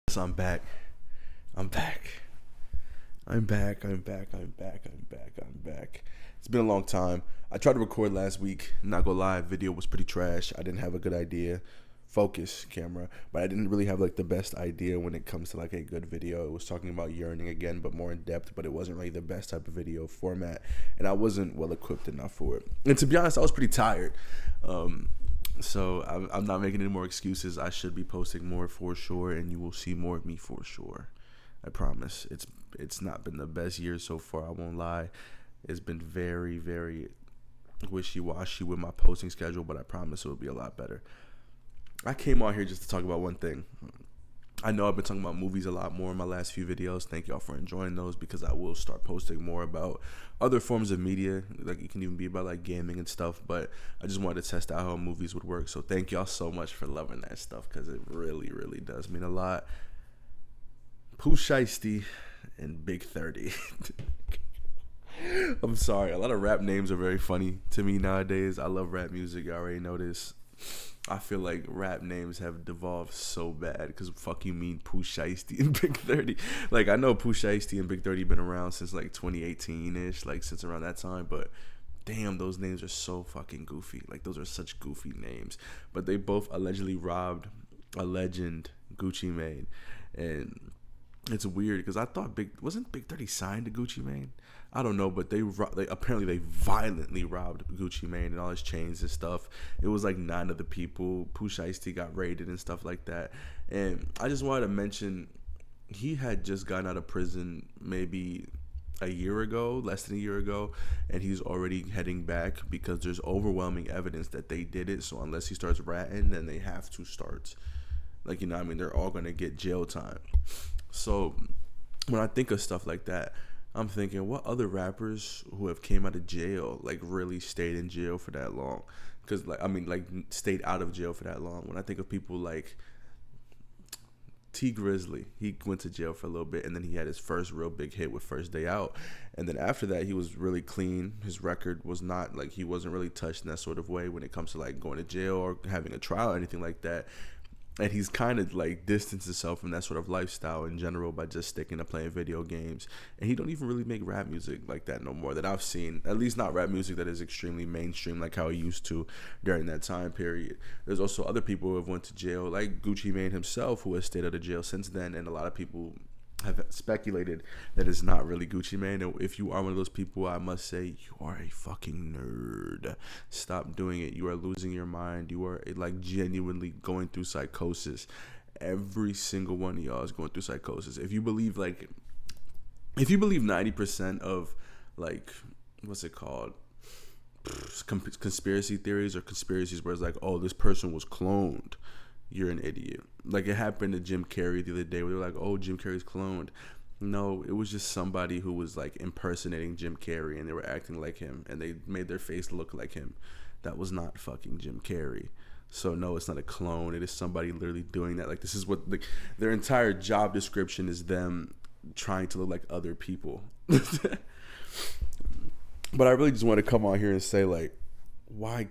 So I'm back. I'm back. I'm back. I'm back. I'm back. I'm back. I'm back. It's been a long time. I tried to record last week. Not gonna lie, video was pretty trash. I didn't have a good idea. Focus camera, but I didn't really have like the best idea when it comes to like a good video. It was talking about yearning again, but more in depth. But it wasn't really the best type of video format, and I wasn't well equipped enough for it. And to be honest, I was pretty tired. So I'm not making any more excuses. I should be posting more for sure, and you will see more of me for sure. I promise. It's not been the best year so far. I won't lie. It's been very wishy-washy with my posting schedule, but I promise it will be a lot better. I came on here just to talk about one thing. I know I've been talking about movies a lot more in my last few videos. Thank y'all for enjoying those because I will start posting more about other forms of media. Like it can even be about like gaming and stuff. But I just wanted to test out how movies would work. So thank y'all so much for loving that stuff because it really does mean a lot. Pooh, Shiesty, and Big 30. I'm sorry. A lot of rap names are very funny to me nowadays. I love rap music. You already know this. I feel like rap names have devolved so bad because fuck you mean Pooh, Shiesty, and Big 30. Like I know Pooh, Shiesty, and Big 30 been around since like 2018-ish, like since around that time, but damn, those names are so fucking goofy. Like those are such goofy names. But they both allegedly robbed a legend Gucci Mane. And it's weird because I thought wasn't Big 30 signed to Gucci Mane? I don't know, but they apparently they violently robbed Gucci Mane and all his chains and stuff. It was like 9 of the people. Pooh Shiesty got raided and stuff like that. And I just wanted to mention he had just gotten out of prison maybe a year ago, less than a year ago, and he's already heading back because there's overwhelming evidence that they did it. So unless he starts ratting, then they have to start. Like, you know what I mean? They're all going to get jail time. So when I think of stuff like that, I'm thinking, what other rappers who have came out of jail, like really stayed in jail for that long? Because, like, I mean, like, stayed out of jail for that long. When I think of people like T Grizzly, he went to jail for a little bit, and then he had his first real big hit with First Day Out. And then after that, he was really clean. His record was not, like, he wasn't really touched in that sort of way when it comes to, like, going to jail or having a trial or anything like that. And he's kind of like distanced himself from that sort of lifestyle in general by just sticking to playing video games. And he don't even really make rap music like that no more that I've seen. At least not rap music that is extremely mainstream like how he used to during that time period. There's also other people who have went to jail, like Gucci Mane himself, who has stayed out of jail since then. And a lot of people have speculated that it's not really Gucci Mane. And if you are one of those people, I must say you are a fucking nerd. Stop doing it. You are losing your mind. You are like genuinely going through psychosis. Every single one of y'all is going through psychosis. If you believe 90% of like what's it called, conspiracy theories or conspiracies where it's like, oh, this person was cloned, you're an idiot. Like it happened to Jim Carrey the other day where they were like, oh, Jim Carrey's cloned. No, it was just somebody who was like impersonating Jim Carrey and they were acting like him and they made their face look like him. That was not fucking Jim Carrey. So no, it's not a clone. It is somebody literally doing that. Like this is what their entire job description is, them trying to look like other people. But I really just want to come on here and say like, why?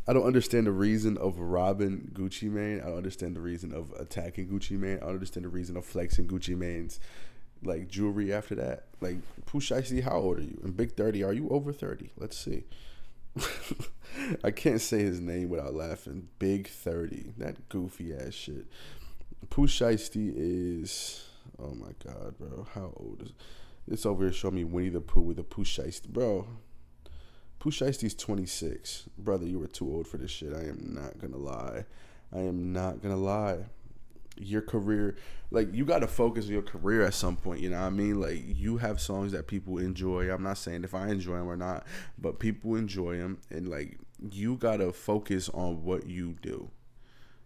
I don't understand the reason of robbing Gucci Mane. I don't understand the reason of attacking Gucci Mane. I don't understand the reason of flexing Gucci Mane's like jewelry after that. Like, Pooh Shiesty, how old are you? And Big 30, are you over 30? Let's see. I can't say his name without laughing. Big 30. That goofy ass shit. Pooh Shiesty is, oh my God, bro. How old is it's over here showing me Winnie the Pooh with the Pooh Shiesty. Bro, Pooh Shiesty's 26. Brother, you were too old for this shit. I am not gonna lie. Your career, like, you gotta focus on your career at some point, you know what I mean? Like, you have songs that people enjoy. I'm not saying if I enjoy them or not, but people enjoy them. And, like, you gotta focus on what you do.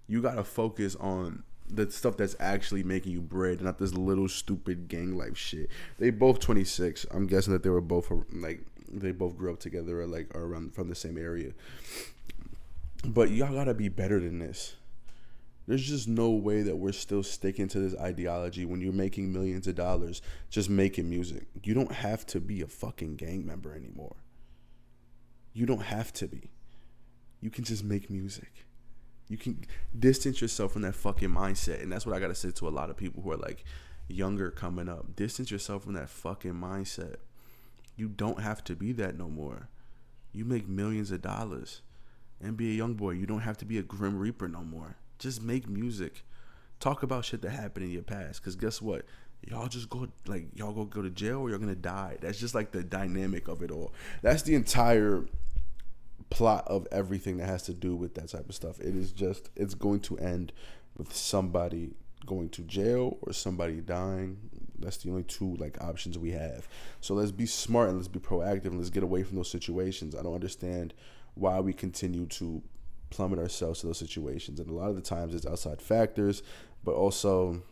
You gotta focus on the stuff that's actually making you bread, not this little stupid gang life shit. They both 26. I'm guessing that they were both, like, they both grew up together or like are around from the same area. But y'all gotta be better than this. There's just no way that we're still sticking to this ideology when you're making millions of dollars just making music. You don't have to be a fucking gang member anymore. You don't have to be. You can just make music. You can distance yourself from that fucking mindset. And that's what I gotta say to a lot of people who are like younger coming up. Distance yourself from that fucking mindset. You don't have to be that no more. You make millions of dollars and be a young boy. You don't have to be a Grim Reaper no more. Just make music. Talk about shit that happened in your past. Cause guess what? Y'all just go go to jail or you're gonna die. That's just like the dynamic of it all. That's the entire plot of everything that has to do with that type of stuff. It's going to end with somebody going to jail or somebody dying. That's the only two like options we have. So let's be smart and let's be proactive and let's get away from those situations. I don't understand why we continue to plummet ourselves to those situations, and a lot of the times it's outside factors, but also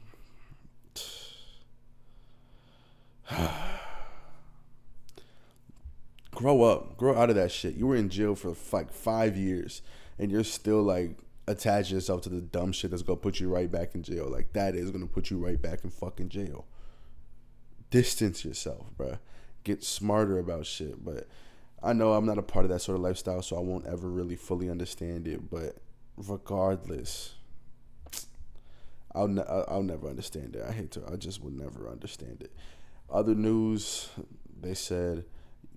grow out of that shit. You were in jail for like 5 years and you're still like attaching yourself to the dumb shit that's gonna put you right back in jail. Like that is gonna put you right back in fucking jail. Distance yourself, bruh. Get smarter about shit. But I know I'm not a part of that sort of lifestyle, so I won't ever really fully understand it. But regardless, I'll never understand it. I just will never understand it. Other news, they said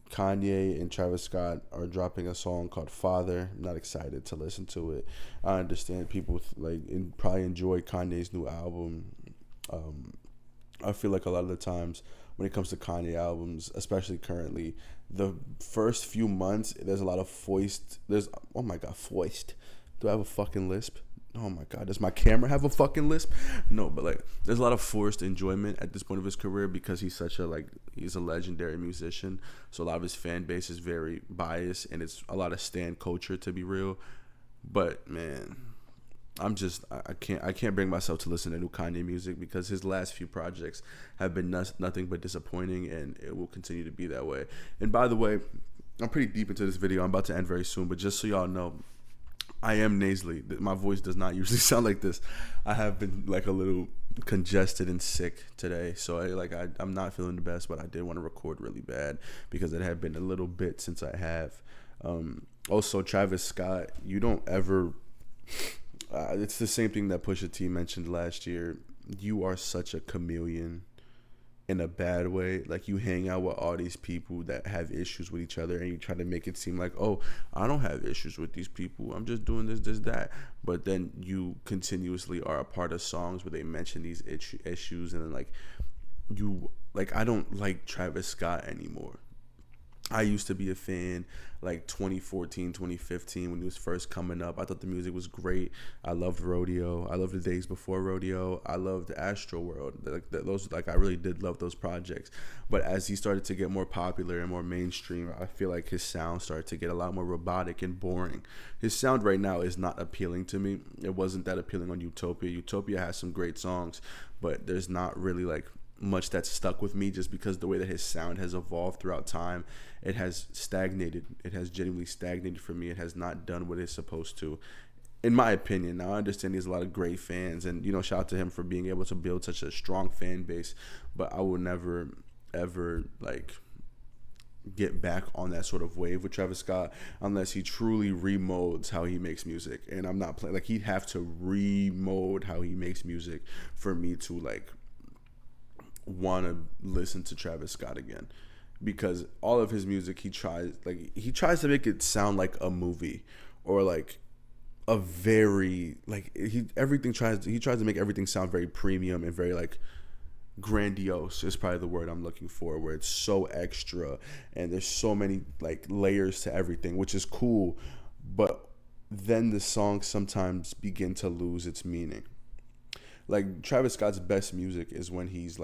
Kanye and Travis Scott are dropping a song called Father. I'm not excited to listen to it. I understand people probably enjoy Kanye's new album. I feel like a lot of the times when it comes to Kanye albums, especially currently, the first few months there's a lot of foist. Oh my god, foist. Do I have a fucking lisp? Oh my god, does my camera have a fucking lisp? No, but like there's a lot of forced enjoyment at this point of his career because he's he's a legendary musician. So a lot of his fan base is very biased and it's a lot of stan culture, to be real. But man, I can't bring myself to listen to new Kanye music because his last few projects have been nothing but disappointing, and it will continue to be that way. And by the way, I'm pretty deep into this video. I'm about to end very soon, but just so y'all know, I am nasally. My voice does not usually sound like this. I have been like a little congested and sick today, so I'm not feeling the best, but I did want to record really bad because it had been a little bit since I have. Also, Travis Scott, you don't ever. It's the same thing that Pusha T mentioned last year. You are such a chameleon in a bad way. Like, you hang out with all these people that have issues with each other and you try to make it seem like, oh, I don't have issues with these people. I'm just doing this, that. But then you continuously are a part of songs where they mention these issues and then I don't like Travis Scott anymore. I used to be a fan like 2014, 2015 when he was first coming up. I thought the music was great. I loved Rodeo. I loved the days before Rodeo. I loved Astro World. I really did love those projects. But as he started to get more popular and more mainstream, I feel like his sound started to get a lot more robotic and boring. His sound right now is not appealing to me. It wasn't that appealing on Utopia. Utopia has some great songs, but there's not really much that's stuck with me just because the way that his sound has evolved throughout time. It has stagnated. It has genuinely stagnated for me. It has not done what it's supposed to, in my opinion. Now, I understand he has a lot of great fans, and shout out to him for being able to build such a strong fan base, but I will never ever get back on that sort of wave with Travis Scott unless he truly remolds how he makes music. And I'm not playing, he'd have to remold how he makes music for me to want to listen to Travis Scott again, because all of his music he tries to make it sound like a movie or a very he tries to make everything sound very premium and very grandiose is probably the word I'm looking for, where it's so extra and there's so many layers to everything, which is cool, but then the songs sometimes begin to lose its meaning. Travis Scott's best music is when he's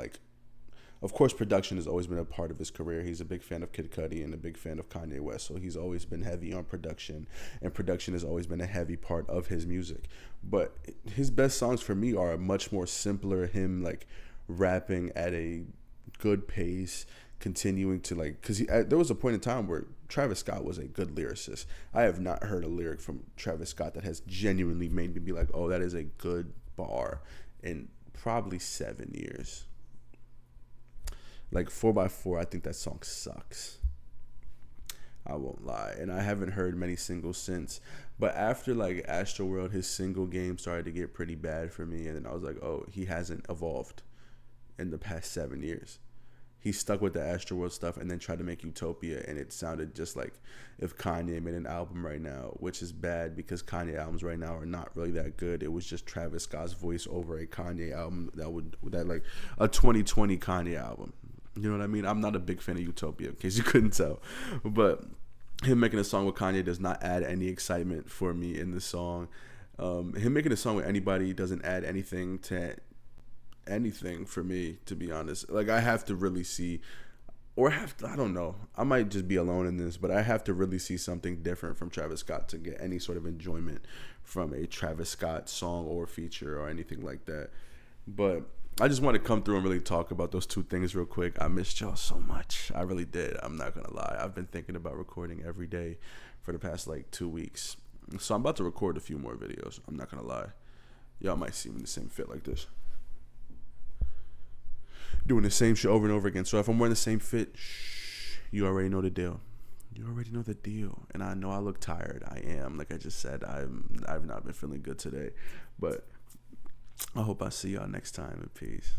of course, production has always been a part of his career. He's a big fan of Kid Cudi and a big fan of Kanye West, so he's always been heavy on production, and production has always been a heavy part of his music. But his best songs for me are much more simpler, him rapping at a good pace, continuing to because there was a point in time where Travis Scott was a good lyricist. I have not heard a lyric from Travis Scott that has genuinely made me be like, oh, that is a good bar, in probably 7 years. 4x4, I think that song sucks. I won't lie. And I haven't heard many singles since. But after like Astroworld, his single game started to get pretty bad for me, and then I was like, oh, he hasn't evolved in the past 7 years. He stuck with the Astroworld stuff and then tried to make Utopia, and it sounded just like if Kanye made an album right now, which is bad because Kanye albums right now are not really that good. It was just Travis Scott's voice over a Kanye album that like a 2020 Kanye album. You know what I mean? I'm not a big fan of Utopia, in case you couldn't tell, but him making a song with Kanye does not add any excitement for me in the song. Him making a song with anybody doesn't add anything for me, to be honest. Like, I have to really see, I don't know, I might just be alone in this, but I have to really see something different from Travis Scott to get any sort of enjoyment from a Travis Scott song or feature or anything like that. But I just want to come through and really talk about those two things real quick. I missed y'all so much. I really did. I'm not gonna lie. I've been thinking about recording every day for the past like 2 weeks, so I'm about to record a few more videos. I'm not gonna lie. Y'all might see me in the same fit like this, doing the same shit over and over again. So if I'm wearing the same fit, you already know the deal. You already know the deal. And I know I look tired. I am. Like I just said, I've not been feeling good today. But I hope I see y'all next time. In peace.